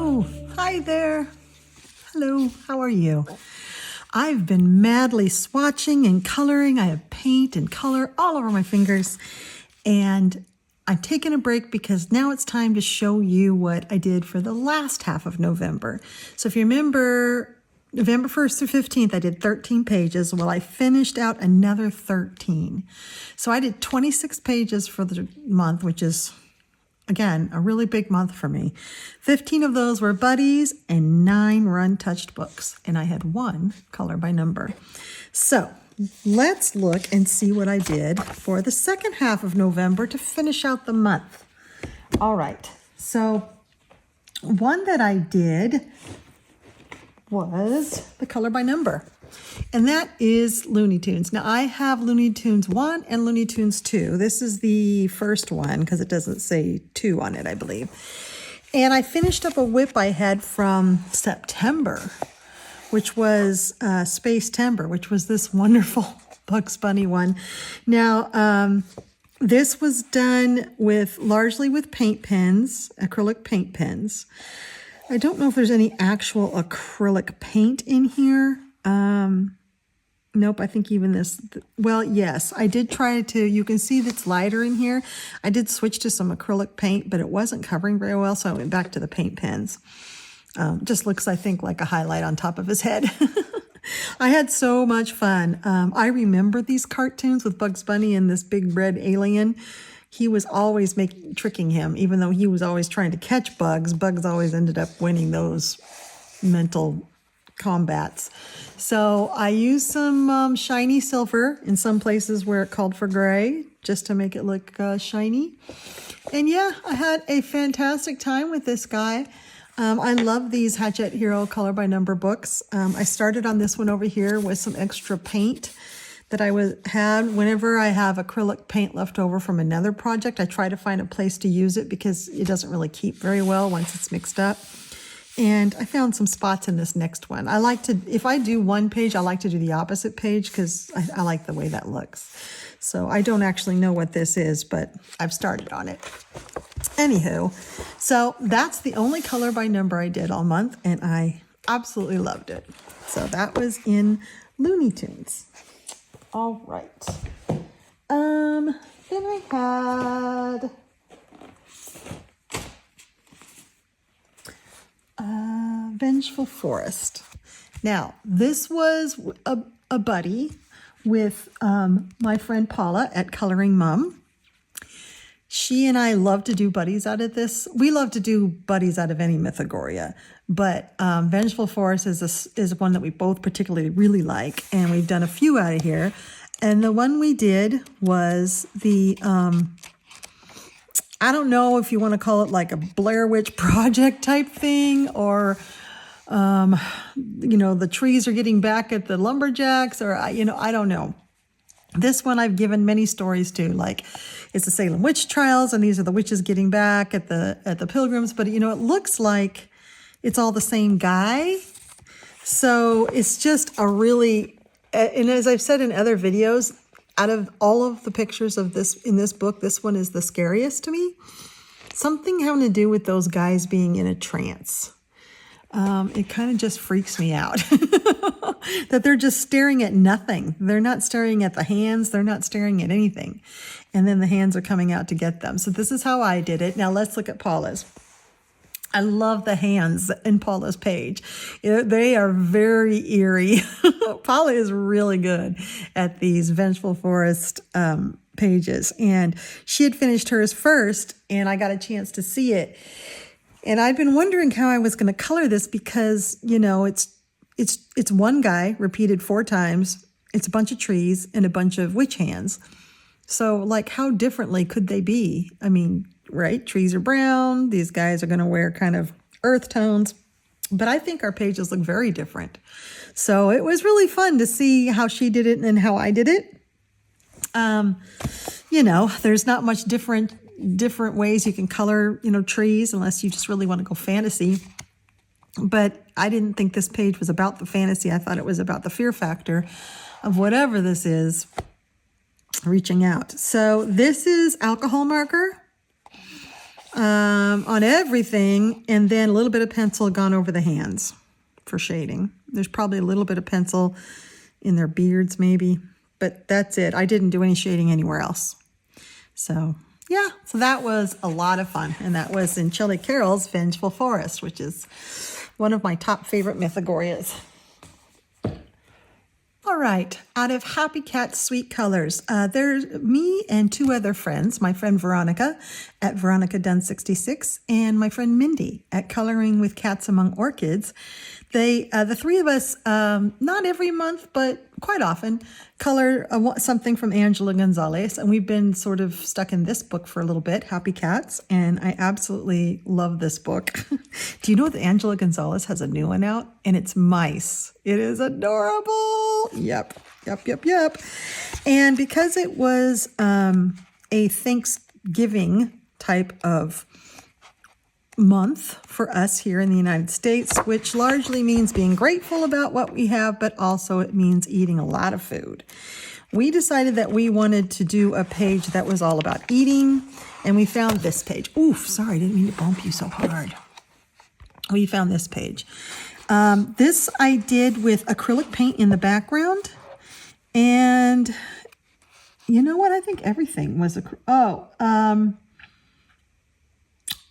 Hello, hi there. Hello, how are you? I've been madly swatching and coloring. I have paint and color all over my fingers. And I'm taking a break because now it's time to show you what I did for the last half of November. So if you remember, November 1st through 15th, I did 13 pages. Well, I finished out another 13. So I did 26 pages for the month, which is, again, a really big month for me. 15 of those were buddies and 9 were untouched books. And I had 1 color by number. So let's look and see what I did for the second half of November to finish out the month. All right. So one that I did was the color by number. And that is Looney Tunes. Now, I have Looney Tunes 1 and Looney Tunes 2. This is the first one because it doesn't say 2 on it, I believe. And I finished up a whip I had from September, which was Space Timber, which was this wonderful Bugs Bunny one. Now, this was done largely with paint pens, acrylic paint pens. I don't know if there's any actual acrylic paint in here. Nope, I think even this, well, yes, I did try to, you can see that's lighter in here. I did switch to some acrylic paint, but it wasn't covering very well, so I went back to the paint pens. Just looks, I think, like a highlight on top of his head. I had so much fun. I remember these cartoons with Bugs Bunny and this big red alien. He was always tricking him, even though he was always trying to catch bugs. Bugs always ended up winning those mental combats. So I used some shiny silver in some places where it called for gray, just to make it look shiny. And yeah, I had a fantastic time with this guy. I love these Hachette Hero color by number books. I started on this one over here with some extra paint that I had. Whenever I have acrylic paint left over from another project, I try to find a place to use it because it doesn't really keep very well once it's mixed up. And I found some spots in this next one. I like to, if I do one page, I like to do the opposite page because I like the way that looks. So I don't actually know what this is, but I've started on it. Anywho, so that's the only color by number I did all month, and I absolutely loved it. So that was in Looney Tunes. All right. Then I had Vengeful Forest. Now, this was a buddy with my friend Paula at Coloring Mum. She and I love to do buddies out of this. We love to do buddies out of any Mythagoria, but Vengeful Forest is one that we both particularly really like, and we've done a few out of here. And the one we did was the I don't know if you want to call it like a Blair Witch Project type thing, or, the trees are getting back at the lumberjacks, or, I don't know. This one I've given many stories to, like it's the Salem witch trials, and these are the witches getting back at the pilgrims. But, it looks like it's all the same guy. So it's just a really, and as I've said in other videos, out of all of the pictures of this in this book, this one is the scariest to me. Something having to do with those guys being in a trance. It kind of just freaks me out that they're just staring at nothing. They're not staring at the hands. They're not staring at anything. And then the hands are coming out to get them. So this is how I did it. Now let's look at Paula's. I love the hands in Paula's page. They are very eerie. Paula is really good at these Vengeful Forest pages. And she had finished hers first, and I got a chance to see it. And I'd been wondering how I was going to color this because, it's one guy repeated 4 times. It's a bunch of trees and a bunch of witch hands. So, like, how differently could they be? I mean, right? Trees are brown. These guys are going to wear kind of earth tones. But I think our pages look very different. So it was really fun to see how she did it and how I did it. There's not much different ways you can color, trees unless you just really want to go fantasy. But I didn't think this page was about the fantasy. I thought it was about the fear factor of whatever this is reaching out. So this is alcohol marker. on everything, and then a little bit of pencil gone over the hands for shading. There's probably a little bit of pencil in their beards maybe, but that's it. I didn't do any shading anywhere else. So yeah, so that was a lot of fun, and that was in Shelley Carroll's Vengeful Forest, which is one of my top favorite mythagorias. All right, out of Happy Cat's Sweet Colors, there's me and two other friends, my friend Veronica at Veronica Dunn 66 and my friend Mindy at Coloring with Cats Among Orchids. They, the three of us, not every month, but quite often, color something from Angela Gonzalez. And we've been sort of stuck in this book for a little bit, Happy Cats. And I absolutely love this book. Do you know that Angela Gonzalez has a new one out? And it's mice. It is adorable. Yep. And because it was a Thanksgiving type of month for us here in the United States, which largely means being grateful about what we have, but also it means eating a lot of food. We decided that we wanted to do a page that was all about eating, and we found this page. Oof, sorry, I didn't mean to bump you so hard. We found this page. This I did with acrylic paint in the background, and you know what? I think everything was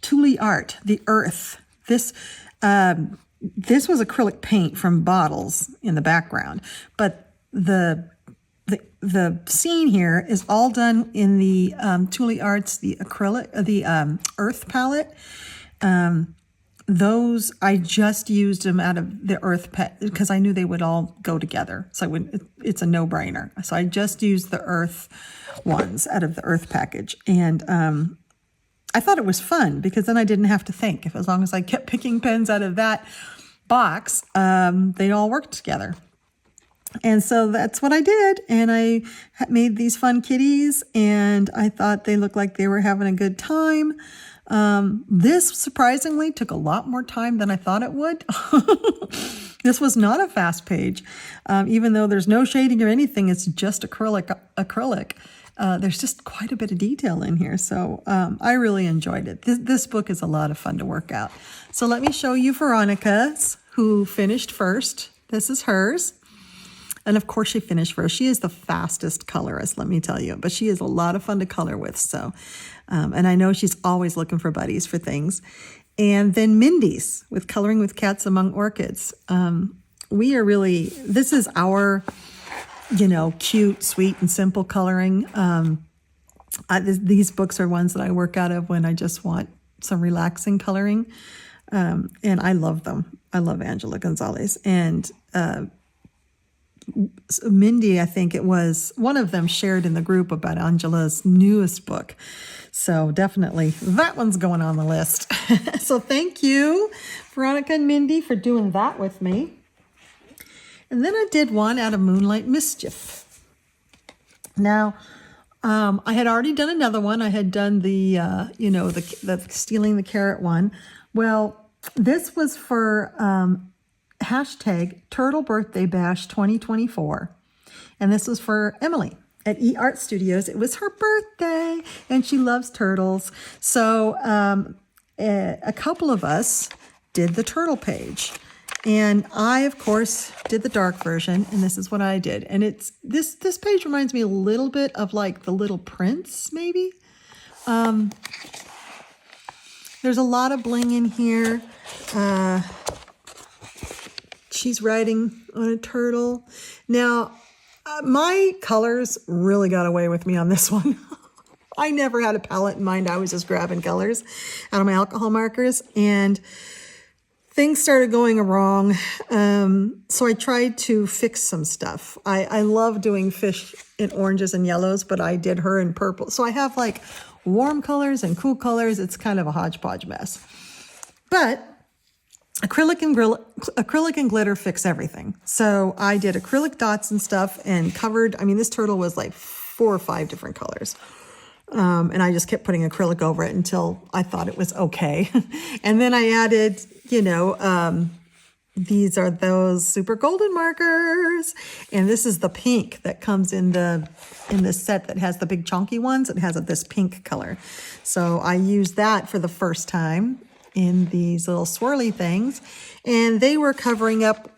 Thule art, the earth. This was acrylic paint from bottles in the background, but the scene here is all done in the Thule Arts, the acrylic, the earth palette. Those I just used them out of the earth because I knew they would all go together. So it's a no-brainer. So I just used the earth ones out of the earth package, and I thought it was fun because then I didn't have to think. As long as I kept picking pens out of that box, they all worked together. And so that's what I did. And I made these fun kitties, and I thought they looked like they were having a good time. This surprisingly took a lot more time than I thought it would. This was not a fast page. Even though there's no shading or anything, it's just acrylic. There's just quite a bit of detail in here. So I really enjoyed it. This book is a lot of fun to work out. So let me show you Veronica's, who finished first. This is hers. And of course she finished first. She is the fastest colorist, let me tell you. But she is a lot of fun to color with. So, and I know she's always looking for buddies for things. And then Mindy's with Coloring with Cats Among Orchids. This is our, cute, sweet, and simple coloring. These books are ones that I work out of when I just want some relaxing coloring. And I love them. I love Angela Gonzalez. And Mindy, I think it was, one of them shared in the group about Angela's newest book. So definitely that one's going on the list. So thank you, Veronica and Mindy, for doing that with me. And then I did one out of Moonlight Mischief. Now, I had already done another one. I had done the Stealing the Carrot one. Well, this was for hashtag Turtle Birthday Bash 2024. And this was for Emily at eArt Studios. It was her birthday, and she loves turtles. So a couple of us did the turtle page. And I, of course, did the dark version, and this is what I did. And it's this page reminds me a little bit of like The Little Prince, maybe. There's a lot of bling in here. She's riding on a turtle. Now, my colors really got away with me on this one. I never had a palette in mind. I was just grabbing colors out of my alcohol markers, and things started going wrong. So I tried to fix some stuff. I love doing fish in oranges and yellows, but I did her in purple. So I have like warm colors and cool colors. It's kind of a hodgepodge mess. But acrylic and glitter fix everything. So I did acrylic dots and stuff and covered, this turtle was like 4 or 5 different colors. And I just kept putting acrylic over it until I thought it was okay. And then I added, These are those super golden markers. And this is the pink that comes in this set that has the big chunky ones. It has this pink color. So I used that for the first time in these little swirly things. And they were covering up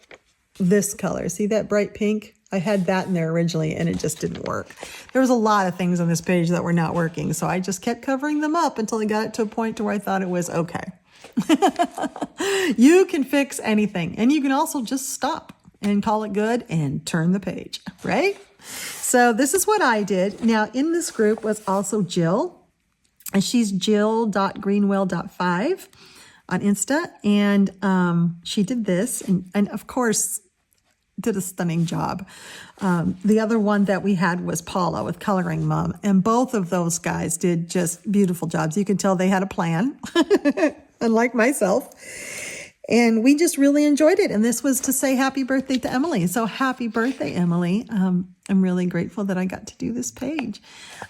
this color. See that bright pink? I had that in there originally and it just didn't work. There was a lot of things on this page that were not working. So I just kept covering them up until I got it to a point to where I thought it was okay. You can fix anything, and you can also just stop and call it good and turn the page, right? So this is what I did. Now in this group was also Jill, and she's jill.greenwell.5 on Insta, and she did this, and of course did a stunning job. The other one that we had was Paula with Coloring Mom, and both of those guys did just beautiful jobs. You can tell they had a plan. Unlike myself. And we just really enjoyed it. And this was to say happy birthday to Emily. So happy birthday, Emily. I'm really grateful that I got to do this page.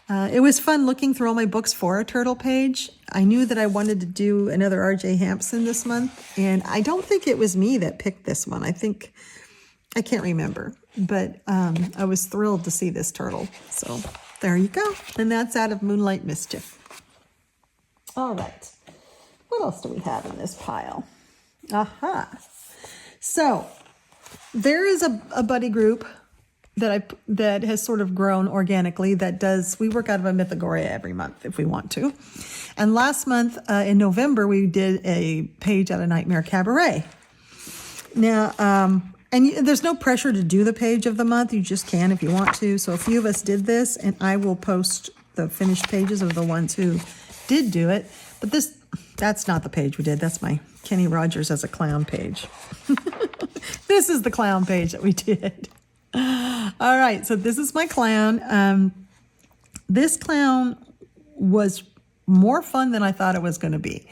It was fun looking through all my books for a turtle page. I knew that I wanted to do another R.J. Hampson this month. And I don't think it was me that picked this one. I can't remember. But I was thrilled to see this turtle. So there you go. And that's out of Moonlight Mischief. All right. What else do we have in this pile? Aha. So there is a buddy group that has sort of grown organically we work out of a Mythagoria every month if we want to. And last month in November, we did a page out of Nightmare Cabaret. Now, there's no pressure to do the page of the month. You just can if you want to. So a few of us did this, and I will post the finished pages of the ones who did do it. But that's not the page we did. That's my Kenny Rogers as a clown page. This is the clown page that we did. All right, so this is my clown. This clown was more fun than I thought it was going to be.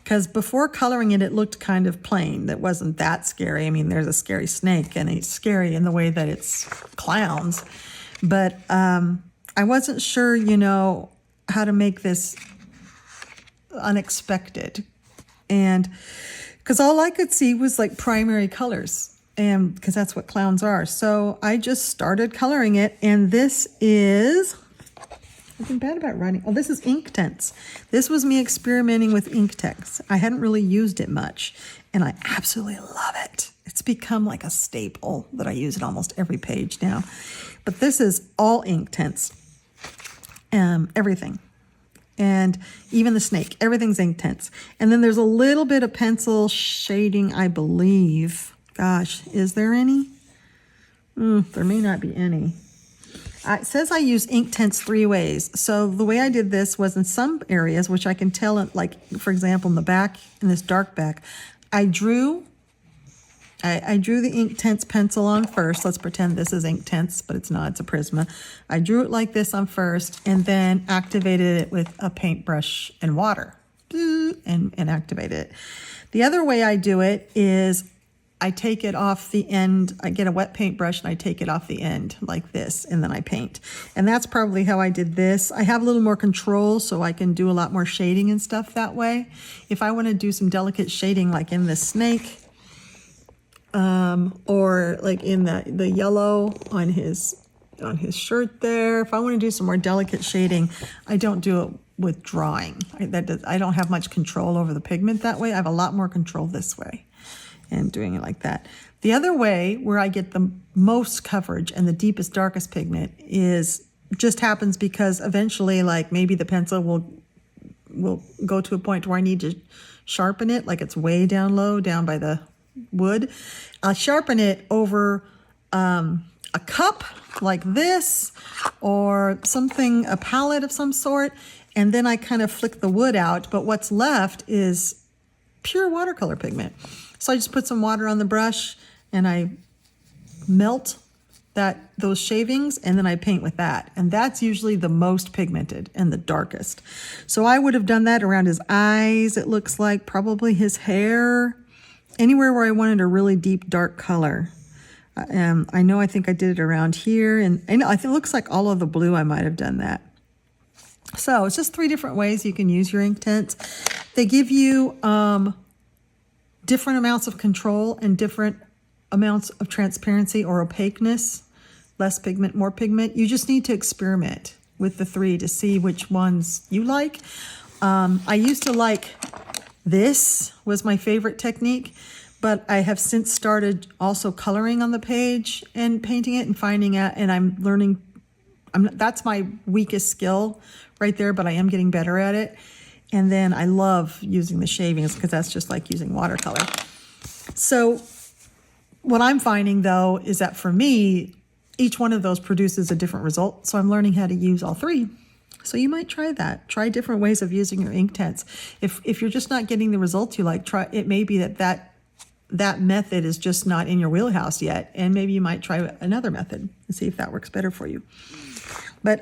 Because before coloring it, it looked kind of plain. It wasn't that scary. I mean, there's a scary snake, and it's scary in the way that it's clowns. But I wasn't sure, how to make this unexpected, and because all I could see was like primary colors, and because that's what clowns are. So I just started coloring it, and this is, I've been bad about writing. Oh, this is Inktense. This was me experimenting with Inktense. I hadn't really used it much, and I absolutely love it. It's become like a staple that I use it almost every page now. But this is all Inktense, everything. And even the snake, everything's Inktense. And then there's a little bit of pencil shading, I believe. Gosh, is there any? There may not be any. It says I use Inktense 3 ways. So the way I did this was in some areas, which I can tell, like, for example, in the back, in this dark back, I drew the Inktense pencil on first. Let's pretend this is Inktense, but it's not. It's a Prisma. I drew it like this on first, and then activated it with a paintbrush and water, and activated it. The other way I do it is I take it off the end. I get a wet paintbrush, and I take it off the end like this, and then I paint. And that's probably how I did this. I have a little more control, so I can do a lot more shading and stuff that way. If I want to do some delicate shading, like in this snake, or like in the yellow on his shirt there. If I want to do some more delicate shading, I don't do it with drawing. I don't have much control over the pigment that way. I have a lot more control this way and doing it like that. The other way where I get the most coverage and the deepest, darkest pigment just happens because eventually, like, maybe the pencil will go to a point where I need to sharpen it, like it's way down low, down by the wood. I'll sharpen it over a cup like this, or something, a palette of some sort, and then I kind of flick the wood out, but what's left is pure watercolor pigment. So I just put some water on the brush and I melt those shavings, and then I paint with that. And that's usually the most pigmented and the darkest. So I would have done that around his eyes, it looks like, probably his hair, anywhere where I wanted a really deep, dark color. I think I did it around here, and I know, it looks like all of the blue, I might have done that. So it's just 3 different ways you can use your Inktense. They give you different amounts of control and different amounts of transparency or opaqueness, less pigment, more pigment. You just need to experiment with the 3 to see which ones you like. I used to like this, was my favorite technique, but I have since started also coloring on the page and painting it and finding out, and I'm learning, that's my weakest skill right there, but I am getting better at it. And then I love using the shavings because that's just like using watercolor. So what I'm finding though is that for me, each one of those produces a different result. So I'm learning how to use all 3. So you might try that. Try different ways of using your Inktense. If you're just not getting the results you like, it may be that method is just not in your wheelhouse yet. And maybe you might try another method and see if that works better for you. But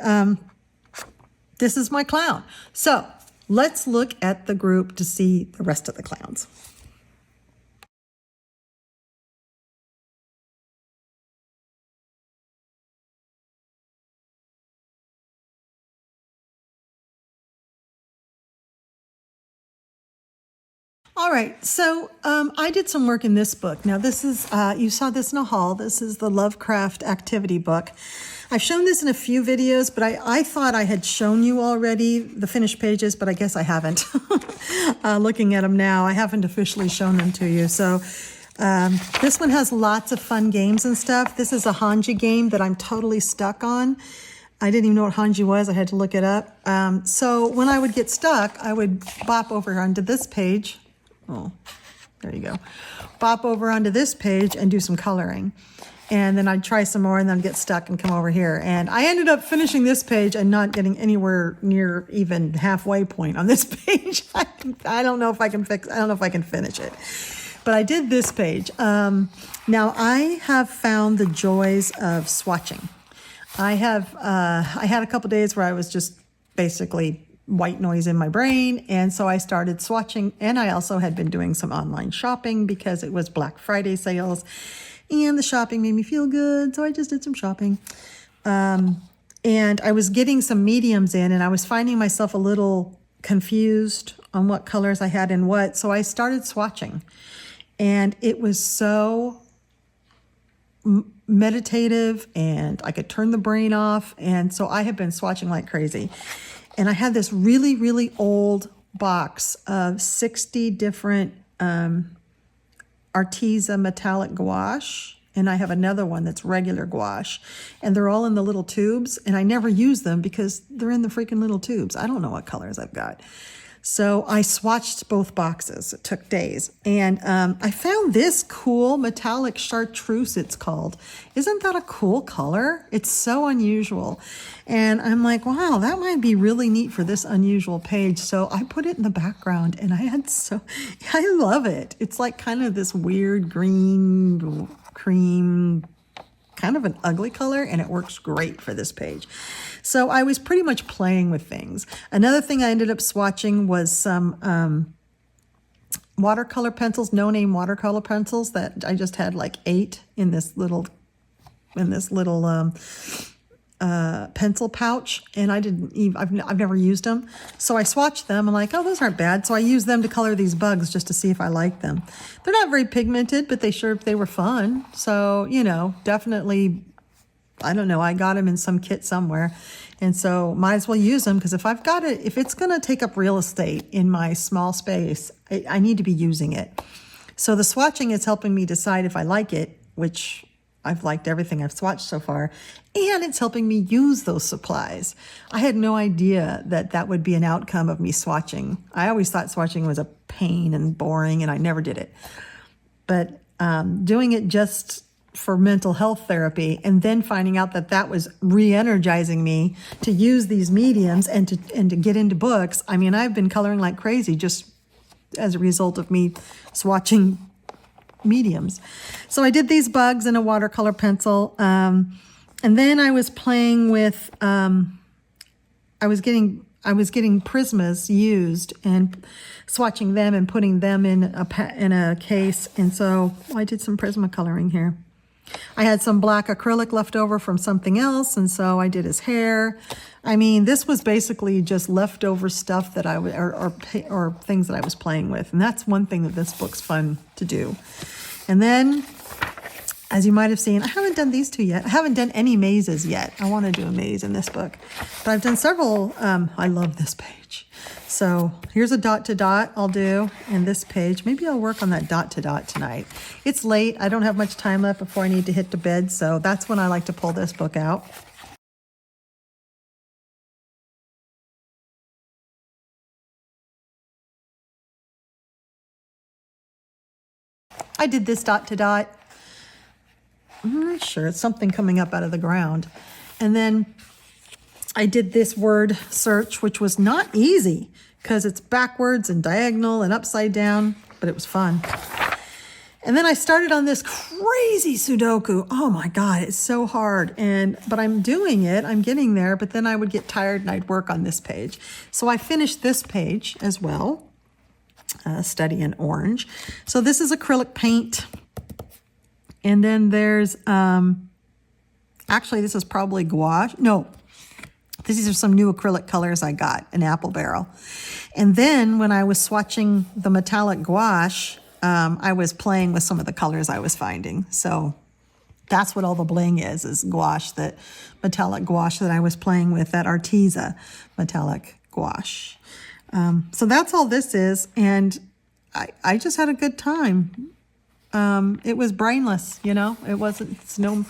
this is my clown. So let's look at the group to see the rest of the clowns. All right, so I did some work in this book. Now this is, you saw this in a haul. This is the Lovecraft activity book. I've shown this in a few videos, but I thought I had shown you already the finished pages, but I guess I haven't. Looking at them now, I haven't officially shown them to you. So this one has lots of fun games and stuff. This is a Hanji game that I'm totally stuck on. I didn't even know what Hanji was. I had to look it up. So when I would get stuck, I would bop over onto this page. Oh, there you go. Bop over onto this page and do some coloring. And then I'd try some more and then get stuck and come over here. And I ended up finishing this page and not getting anywhere near even halfway point on this page. I don't know if I can finish it. But I did this page. Now I have found the joys of swatching. I had a couple days where I was just basically white noise in my brain, and so I started swatching, and I also had been doing some online shopping because it was Black Friday sales, and the shopping made me feel good, so I just did some shopping. And I was getting some mediums in, and I was finding myself a little confused on what colors I had in what, so I started swatching, and it was so meditative, and I could turn the brain off, and so I have been swatching like crazy. And I had this really, really old box of 60 different Arteza metallic gouache. And I have another one that's regular gouache. And they're all in the little tubes. And I never use them because they're in the freaking little tubes. I don't know what colors I've got. So I swatched both boxes. It took days. And I found this cool metallic chartreuse, it's called. Isn't that a cool color? It's so unusual. And I'm like, wow, that might be really neat for this unusual page. So I put it in the background and I love it. It's like kind of this weird green, cream, kind of an ugly color, and it works great for this page. So I was pretty much playing with things. Another thing I ended up swatching was some watercolor pencils, no-name watercolor pencils that I just had like 8 in this little pencil pouch, and I've never used them. So I swatched them. I'm like, oh, those aren't bad. So I used them to color these bugs just to see if I like them. They're not very pigmented, but they were fun. So, you know, definitely, I don't know, I got them in some kit somewhere. And so might as well use them, because if it's going to take up real estate in my small space, I need to be using it. So the swatching is helping me decide if I like it, which I've liked everything I've swatched so far, and it's helping me use those supplies. I had no idea that would be an outcome of me swatching. I always thought swatching was a pain and boring, and I never did it. But doing it just for mental health therapy, and then finding out that was re-energizing me to use these mediums and to get into books. I mean, I've been coloring like crazy just as a result of me swatching mediums. So I did these bugs in a watercolor pencil, and then I was playing with I was getting Prismas used and swatching them and putting them in a case, and so I did some Prisma coloring here. I had some black acrylic left over from something else, and so I did his hair. I mean, this was basically just leftover stuff that or things that I was playing with, and that's one thing that this book's fun to do. And then, as you might have seen, I haven't done these two yet. I haven't done any mazes yet. I want to do a maze in this book, but I've done several. I love this page. So here's a dot to dot I'll do in this page. Maybe I'll work on that dot to dot tonight. It's late. I don't have much time left before I need to hit the bed, so that's when I like to pull this book out. I did this dot to dot. I'm not sure. It's something coming up out of the ground. And then I did this word search, which was not easy because it's backwards and diagonal and upside down, but it was fun. And then I started on this crazy Sudoku. Oh my God, it's so hard. But I'm doing it, I'm getting there, but then I would get tired and I'd work on this page. So I finished this page as well, Study in Orange. So this is acrylic paint. And then there's, actually this is probably gouache. No, these are some new acrylic colors I got, an apple barrel. And then when I was swatching the metallic gouache, I was playing with some of the colors I was finding. So that's what all the bling is gouache, that metallic gouache that I was playing with, that Arteza metallic gouache. So that's all this is. And I just had a good time. It was brainless, you know, it's no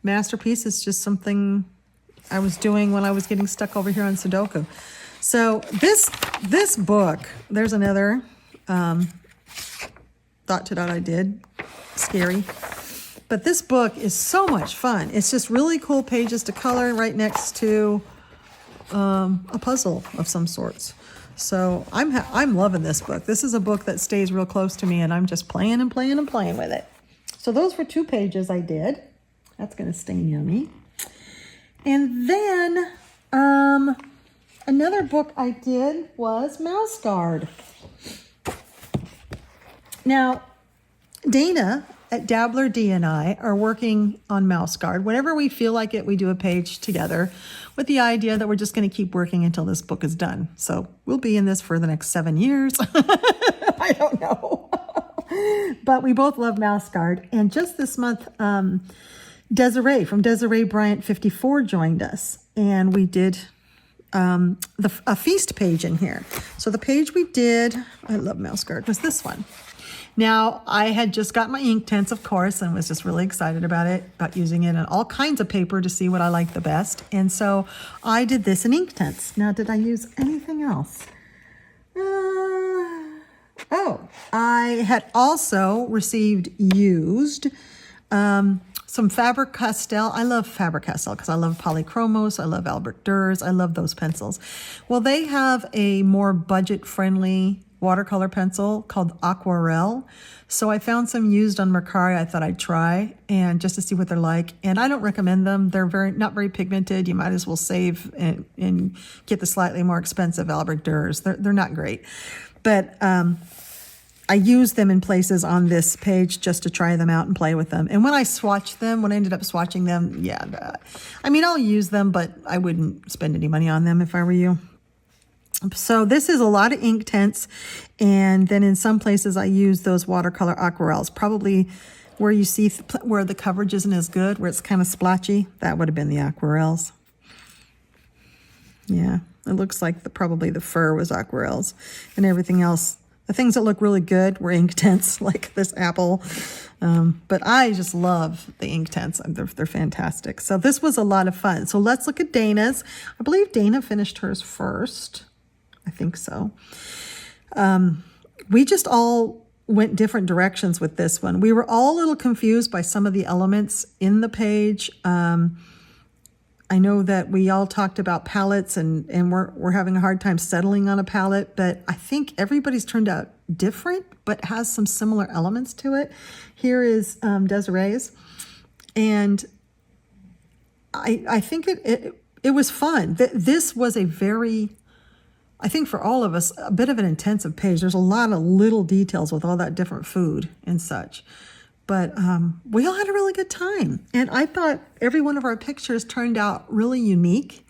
masterpiece. It's just something I was doing when I was getting stuck over here on Sudoku. So this book, there's another, dot to dot I did, scary. But this book is so much fun. It's just really cool pages to color right next to a puzzle of some sorts. So I'm loving this book. This is a book that stays real close to me, and I'm just playing and playing and playing with it. So those were 2 pages I did. That's going to stain yummy. And then another book I did was Mouse Guard. Now, Dana at Dabbler D and I are working on Mouse Guard. Whenever we feel like it, we do a page together with the idea that we're just going to keep working until this book is done. So we'll be in this for the next 7 years. I don't know. But we both love Mouse Guard. And just this month, Desiree from Desiree Bryant 54 joined us. And we did a feast page in here. So the page we did, I love Mouse Guard, was this one. Now, I had just got my ink tents, of course, and was just really excited about it, about using it in all kinds of paper to see what I liked the best. And so I did this in ink tents. Now, did I use anything else? I had also received used some Faber-Castell. I love Faber-Castell because I love Polychromos. I love Albert Durers. I love those pencils. Well, they have a more budget-friendly watercolor pencil called Aquarelle. So I found some used on Mercari I thought I'd try, and just to see what they're like. And I don't recommend them. They're not very pigmented. You might as well save and get the slightly more expensive Albert Durers. They're not great. But I used them in places on this page just to try them out and play with them. And when I ended up swatching them, I'll use them, but I wouldn't spend any money on them if I were you. So this is a lot of ink tents, and then in some places I use those watercolor aquarelles. Probably where you see where the coverage isn't as good, where it's kind of splotchy, that would have been the aquarelles. Yeah, it looks like probably the fur was aquarelles, and everything else, the things that look really good were ink tents, like this apple. But I just love the ink tents. They're fantastic. So this was a lot of fun. So let's look at Dana's. I believe Dana finished hers first. I think so. We just all went different directions with this one. We were all a little confused by some of the elements in the page. I know that we all talked about palettes and we're having a hard time settling on a palette, but I think everybody's turned out different, but has some similar elements to it. Here is Desiree's. And I think it was fun. This was a very, I think for all of us, a bit of an intensive page. There's a lot of little details with all that different food and such. But we all had a really good time. And I thought every one of our pictures turned out really unique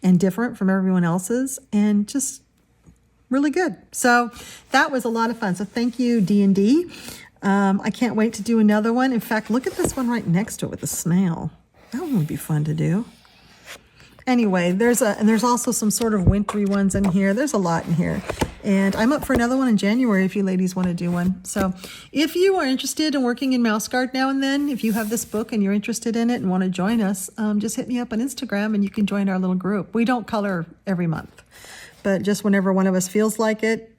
and different from everyone else's, and just really good. So that was a lot of fun. So thank you, D&D. I can't wait to do another one. In fact, look at this one right next to it with the snail. That one would be fun to do. Anyway, there's also some sort of wintry ones in here. There's a lot in here. And I'm up for another one in January if you ladies want to do one. So if you are interested in working in Mouse Guard now and then, if you have this book and you're interested in it and want to join us, just hit me up on Instagram and you can join our little group. We don't color every month, but just whenever one of us feels like it,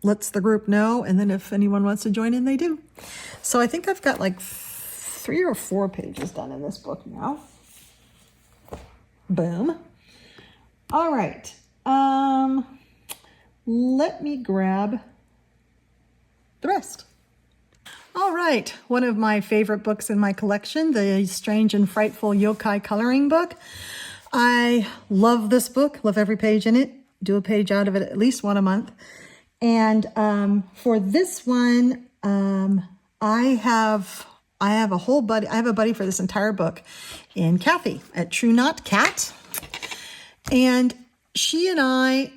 lets the group know. And then if anyone wants to join in, they do. So I think I've got like 3 or 4 pages done in this book now. Boom. All right. Let me grab the rest. All right. One of my favorite books in my collection, the Strange and Frightful Yokai Coloring Book. I love this book, love every page in it. Do a page out of it at least one a month. And for this one, I have a buddy for this entire book in Kathy at True Knot Cat. And she and I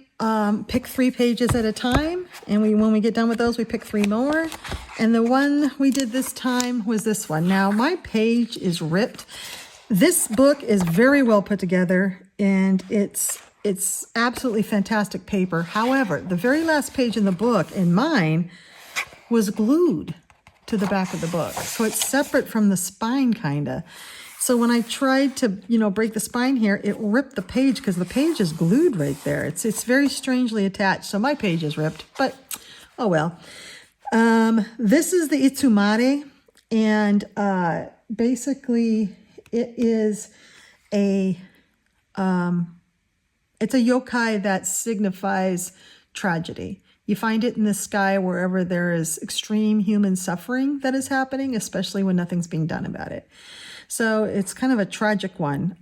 pick 3 pages at a time. And when we get done with those, we pick 3 more. And the one we did this time was this one. Now, my page is ripped. This book is very well put together, and it's absolutely fantastic paper. However, the very last page in the book, in mine, was glued to the back of the book. So it's separate from the spine, kind of. So when I tried to, break the spine here, it ripped the page because the page is glued right there. It's very strangely attached. So my page is ripped, but oh well. This is the Itsumare, and basically it is it's a yokai that signifies tragedy. You find it in the sky wherever there is extreme human suffering that is happening, especially when nothing's being done about it. So it's kind of a tragic one.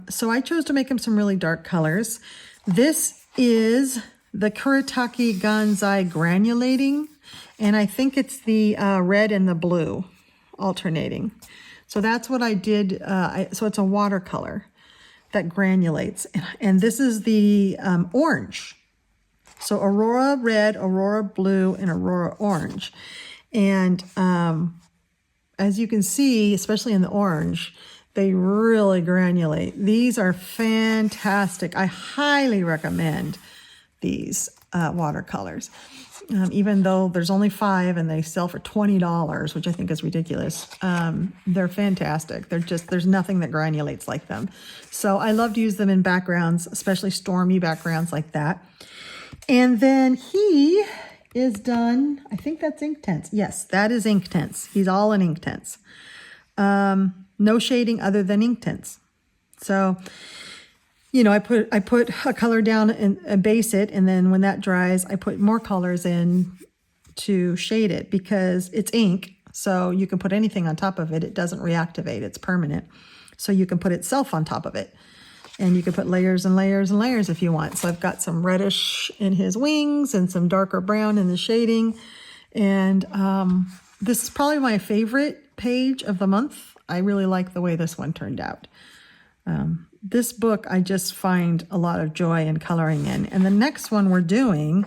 So I chose to make him some really dark colors. This is the Kuretake Ganzai granulating, and I think it's the red and the blue alternating. So that's what I did. So it's a watercolor that granulates. And this is the orange. So Aurora red, Aurora blue, and Aurora orange. And as you can see, especially in the orange, they really granulate. These are fantastic. I highly recommend these watercolors. Even though there's only 5 and they sell for $20, which I think is ridiculous. They're fantastic. There's nothing that granulates like them. So I love to use them in backgrounds, especially stormy backgrounds like that. And then he is done, I think that's Inktense. Yes, that is Inktense. He's all in Inktense. No shading other than Inktense. So, I put a color down and base it, and then when that dries, I put more colors in to shade it because it's ink, so you can put anything on top of it. It doesn't reactivate. It's permanent. So you can put itself on top of it, and you can put layers and layers and layers if you want. So I've got some reddish in his wings and some darker brown in the shading. And this is probably my favorite page of the month. I really like the way this one turned out. This book, I just find a lot of joy in coloring in. And the next one we're doing,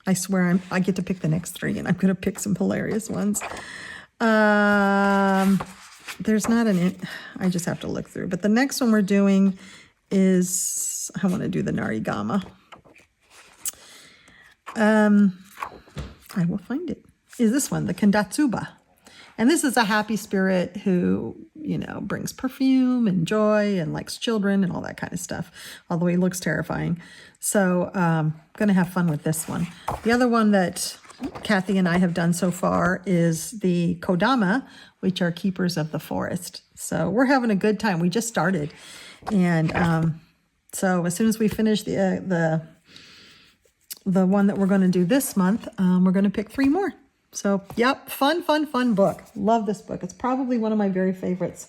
I swear I get to pick the next 3, and I'm going to pick some hilarious ones. There's not I just have to look through. But the next one we're doing is, I want to do the Narigama. I will find it. Is this one, the Kendatsuba. And this is a happy spirit who, brings perfume and joy and likes children and all that kind of stuff, although he looks terrifying. So going to have fun with this one. The other one that Kathy and I have done so far is the Kodama, which are keepers of the forest. So we're having a good time. We just started. And so as soon as we finish the one that we're going to do this month, we're going to pick 3 more. So, yep, fun book. Love this book. It's probably one of my very favorites.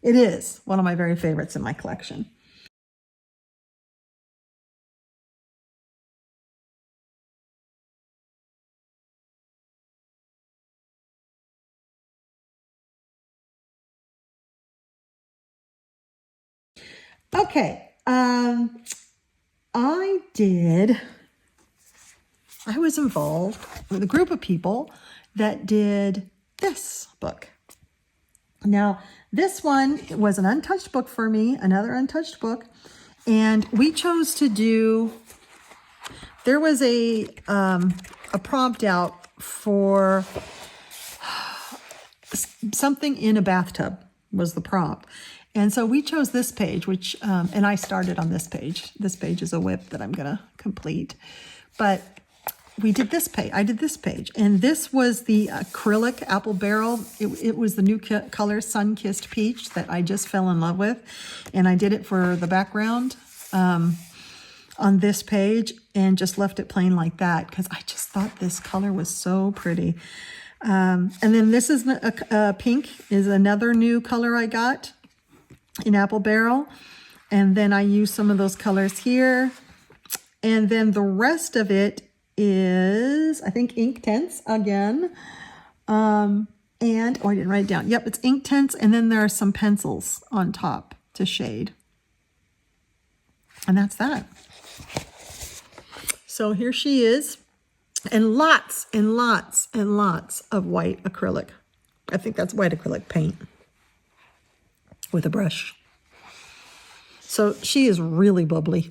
It is one of my very favorites in my collection. Okay. I was involved with a group of people that did this book. Now, this one was an untouched book for me, another untouched book. And we chose to do, there was a prompt out for something in a bathtub was the prompt. And so we chose this page, which, and I started on this page. This page is a whip that I'm going to complete. But we did this page. I did this page. And this was the acrylic apple barrel. It was the new color Sun-Kissed Peach that I just fell in love with. And I did it for the background on this page and just left it plain like that because I just thought this color was so pretty. And then this is pink is another new color I got in apple barrel. And then I used some of those colors here. And then the rest of it is, I think, ink tints again. I didn't write it down. Yep, it's ink tints. And then there are some pencils on top to shade. And that's that. So here she is. And lots and lots and lots of white acrylic. I think that's white acrylic paint with a brush. So she is really bubbly.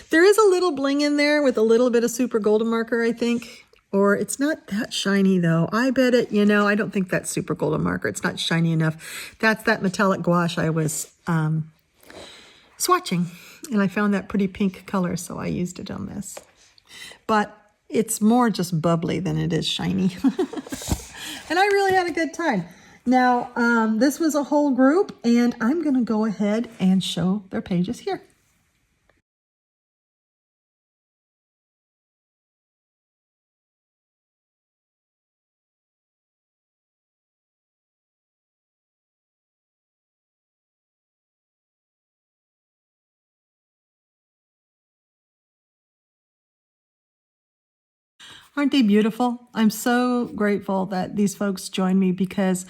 There is a little bling in there with a little bit of super golden marker, I think. Or it's not that shiny, though. I bet it, I don't think that's super golden marker. It's not shiny enough. That's that metallic gouache I was swatching. And I found that pretty pink color, so I used it on this. But it's more just bubbly than it is shiny. And I really had a good time. Now, this was a whole group, and I'm going to go ahead and show their pages here. Aren't they beautiful? I'm so grateful that these folks joined me because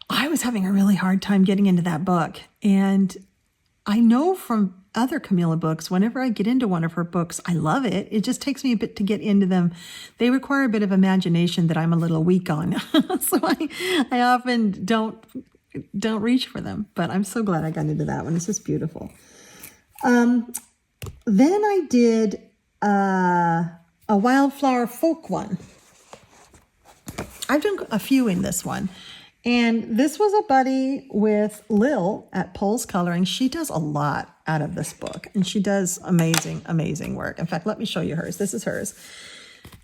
I was having a really hard time getting into that book. And I know from other Camilla books, whenever I get into one of her books, I love it. It just takes me a bit to get into them. They require a bit of imagination that I'm a little weak on. So I often don't reach for them. But I'm so glad I got into that one. It's just beautiful. Then I did a Wildflower Folk one. I've done a few in this one. And this was a buddy with Lil at Pole's Coloring. She does a lot out of this book. And she does amazing, amazing work. In fact, let me show you hers. This is hers.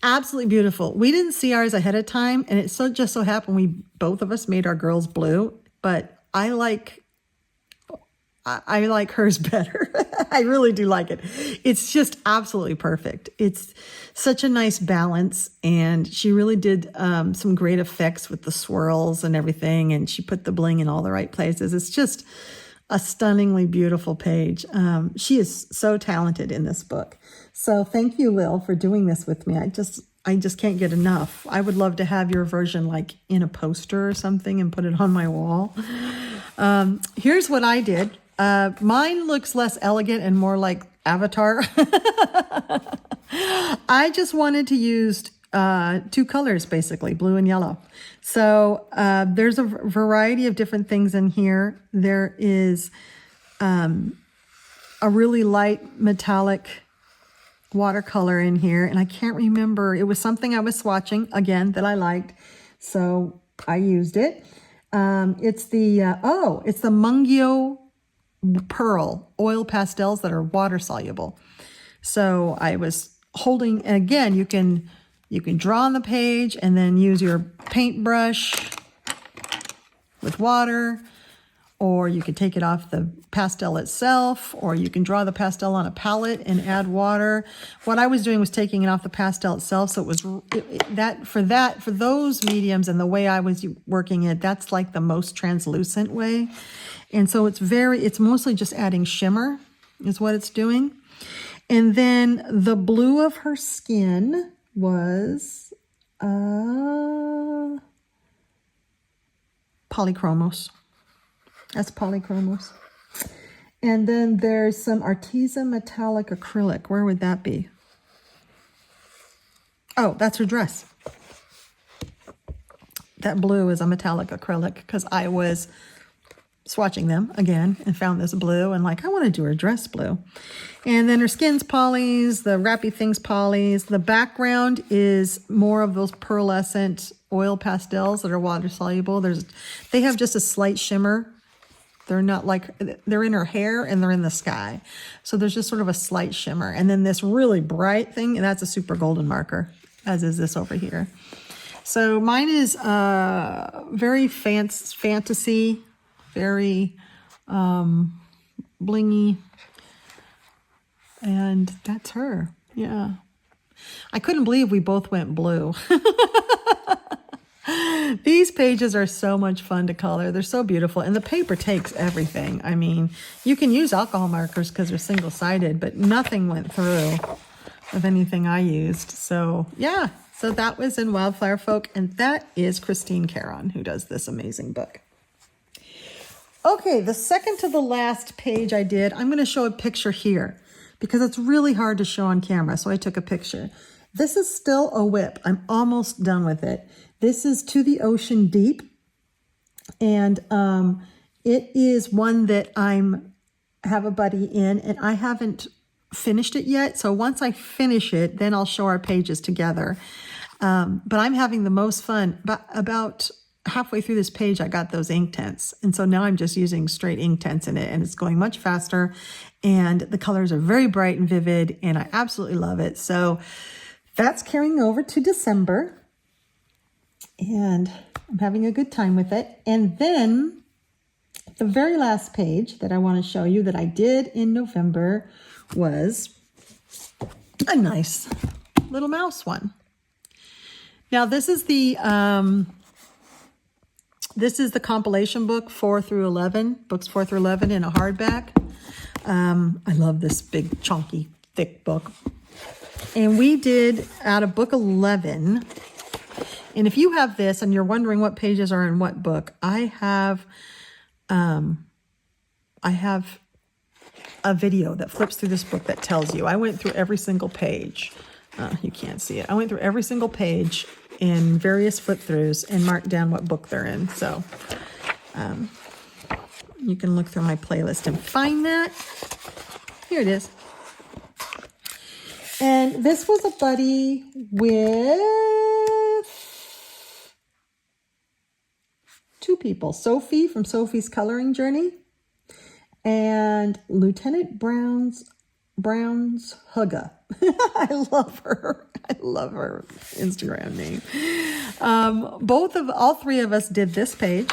Absolutely beautiful. We didn't see ours ahead of time. And it just so happened both of us made our girls blue. But I like hers better. I really do like it. It's just absolutely perfect. It's such a nice balance, and she really did some great effects with the swirls and everything, and she put the bling in all the right places. It's just a stunningly beautiful page. She is so talented in this book. So thank you, Lil, for doing this with me. I just can't get enough. I would love to have your version like in a poster or something and put it on my wall. Here's what I did. Mine looks less elegant and more like Avatar. I just wanted to use two colors, basically, blue and yellow. So there's a variety of different things in here. There is a really light metallic watercolor in here, and I can't remember. It was something I was swatching, again, that I liked, so I used it. It's the Mungyo Pearl oil pastels that are water soluble. So I was holding, and again, you can draw on the page and then use your paintbrush with water, or you could take it off the pastel itself, or you can draw the pastel on a palette and add water. What I was doing was taking it off the pastel itself, so it was for those mediums and the way I was working it, that's like the most translucent way. And so it's mostly just adding shimmer is what it's doing. And then the blue of her skin was polychromos. That's polychromos. And then there's some Arteza metallic acrylic. Where would that be? Oh, that's her dress. That blue is a metallic acrylic because I was swatching them again and found this blue and like, I want to do her dress blue. And then her skin's polys, the wrappy things polys. The background is more of those pearlescent oil pastels that are water soluble. They have just a slight shimmer. They're not like, they're in her hair and they're in the sky. So there's just sort of a slight shimmer. And then this really bright thing, and that's a super golden marker, as is this over here. So mine is very fantasy, very blingy. And that's her. Yeah. I couldn't believe we both went blue. These pages are so much fun to color. They're so beautiful. And the paper takes everything. I mean, you can use alcohol markers because they're single-sided, but nothing went through of anything I used. So, yeah. So that was in Wildflower Folk. And that is Christine Caron, who does this amazing book. Okay, the second to the last page I did, I'm going to show a picture here because it's really hard to show on camera. So I took a picture. This is still a whip. I'm almost done with it. This is To the Ocean Deep. And it is one that have a buddy in, and I haven't finished it yet. So once I finish it, then I'll show our pages together. But I'm having the most fun. But about halfway through this page, I got those ink tints. And so now I'm just using straight ink tints in it, and it's going much faster. And the colors are very bright and vivid, and I absolutely love it. So that's carrying over to December. And I'm having a good time with it. And then the very last page that I want to show you that I did in November was a nice little mouse one. Now this is the compilation book 4 through 11, books 4 through 11 in a hardback. I love this big chunky thick book. And we did out of book 11. And if you have this and you're wondering what pages are in what book, I have a video that flips through this book that tells you. I went through every single page. You can't see it. I went through every single page in various flip-throughs and marked down what book they're in. So you can look through my playlist and find that. Here it is. And this was a buddy with 2 people. Sophie from Sophie's Coloring Journey and Lieutenant Brown's Hugga. I love her. I love her Instagram name. All 3 of us did this page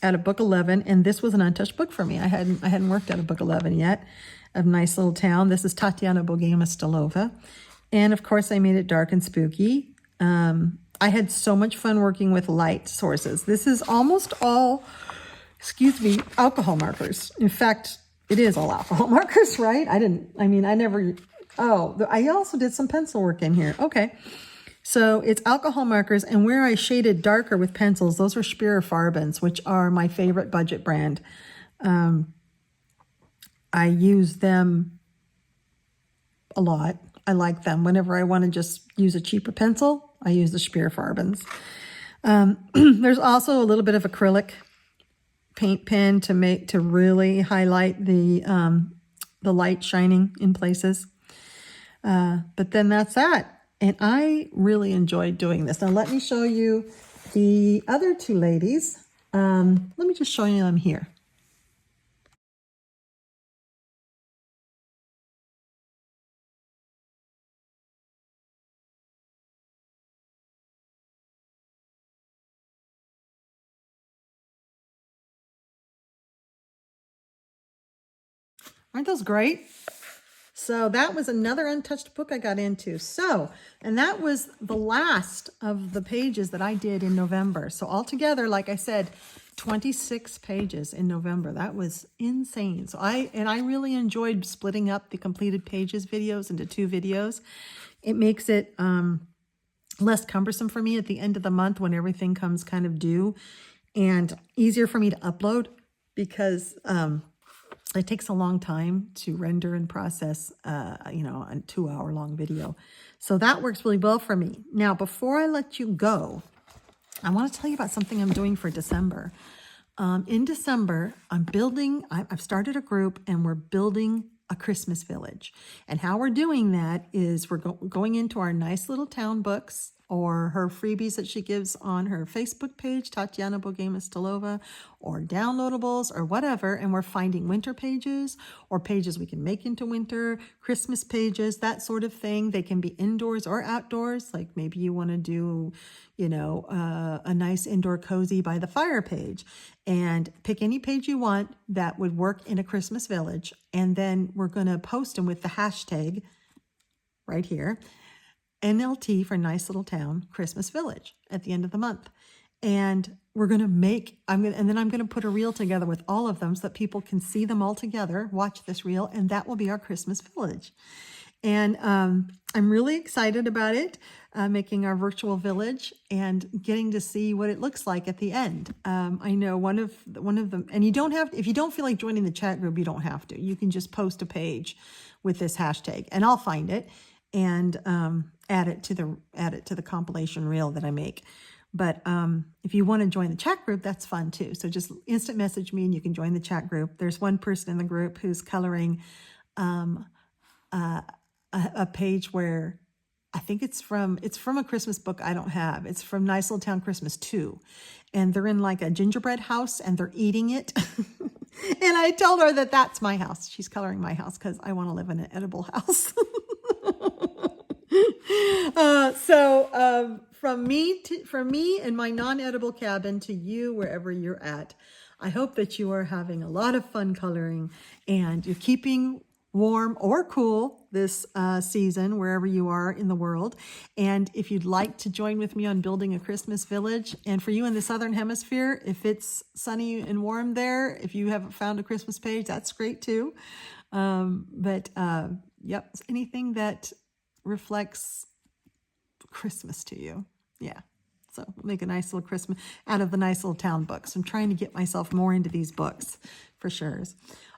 out of book 11, and this was an untouched book for me. I hadn't worked out of book 11 yet. A nice little town. This is Tatiana Bogema Stilova. And of course I made it dark and spooky. I had so much fun working with light sources. This is almost all, alcohol markers. In fact, it is all alcohol markers, right? I also did some pencil work in here. Okay. So it's alcohol markers, and where I shaded darker with pencils, those are Speer Farbens, which are my favorite budget brand. I use them a lot. I like them. Whenever I want to just use a cheaper pencil, I use the Speer Farbens. There's also a little bit of acrylic paint pen to really highlight the light shining in places. But then that's that. And I really enjoyed doing this. Now let me show you the other 2 ladies. Let me just show you them here. Aren't those great? So that was another untouched book I got into. And that was the last of the pages that I did in November. So altogether, like I said, 26 pages in November. That was insane. So I really enjoyed splitting up the completed pages videos into 2 videos. It makes it less cumbersome for me at the end of the month when everything comes kind of due, and easier for me to upload because It takes a long time to render and process, a 2-hour long video. So that works really well for me. Now, before I let you go, I want to tell you about something I'm doing for December. In December, I've started a group and we're building a Christmas village. And how we're doing that is we're going into our nice little town books or her freebies that she gives on her Facebook page, Tatiana Bogema-Stilova, or downloadables or whatever, and we're finding winter pages or pages we can make into winter, Christmas pages, that sort of thing. They can be indoors or outdoors, like maybe you want to do, a nice indoor cozy by the fire page, and pick any page you want that would work in a Christmas village, and then we're going to post them with the hashtag right here, NLT for Nice Little Town Christmas Village at the end of the month. And we're going to and then I'm going to put a reel together with all of them so that people can see them all together, watch this reel, and that will be our Christmas village. And I'm really excited about it, making our virtual village and getting to see what it looks like at the end. I know one of them, and you don't have, if you don't feel like joining the chat group, you don't have to. You can just post a page with this hashtag, and I'll find it and add it to the compilation reel that I make. But if you want to join the chat group, that's fun too. So just instant message me and you can join the chat group. There's one person in the group who's coloring a page where I think it's from a Christmas book I don't have. It's from Nice Little Town Christmas 2. And they're in like a gingerbread house and they're eating it. And I told her that that's my house. She's coloring my house because I want to live in an edible house. From me and my non-edible cabin to you, wherever you're at, I hope that you are having a lot of fun coloring and you're keeping warm or cool this season, wherever you are in the world. And if you'd like to join with me on building a Christmas village, and for you in the Southern Hemisphere, if it's sunny and warm there, if you haven't found a Christmas page, that's great too. Yep, anything that reflects Christmas to you. Yeah. So we'll make a nice little Christmas out of the Nice Little Town books. I'm trying to get myself more into these books for sure.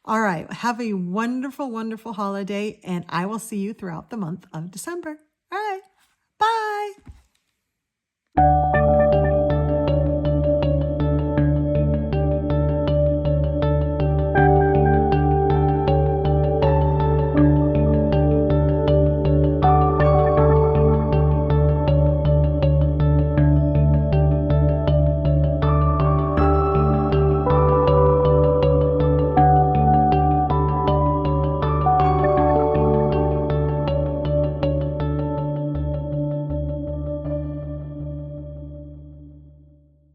All right. Have a wonderful, wonderful holiday, and I will see you throughout the month of December.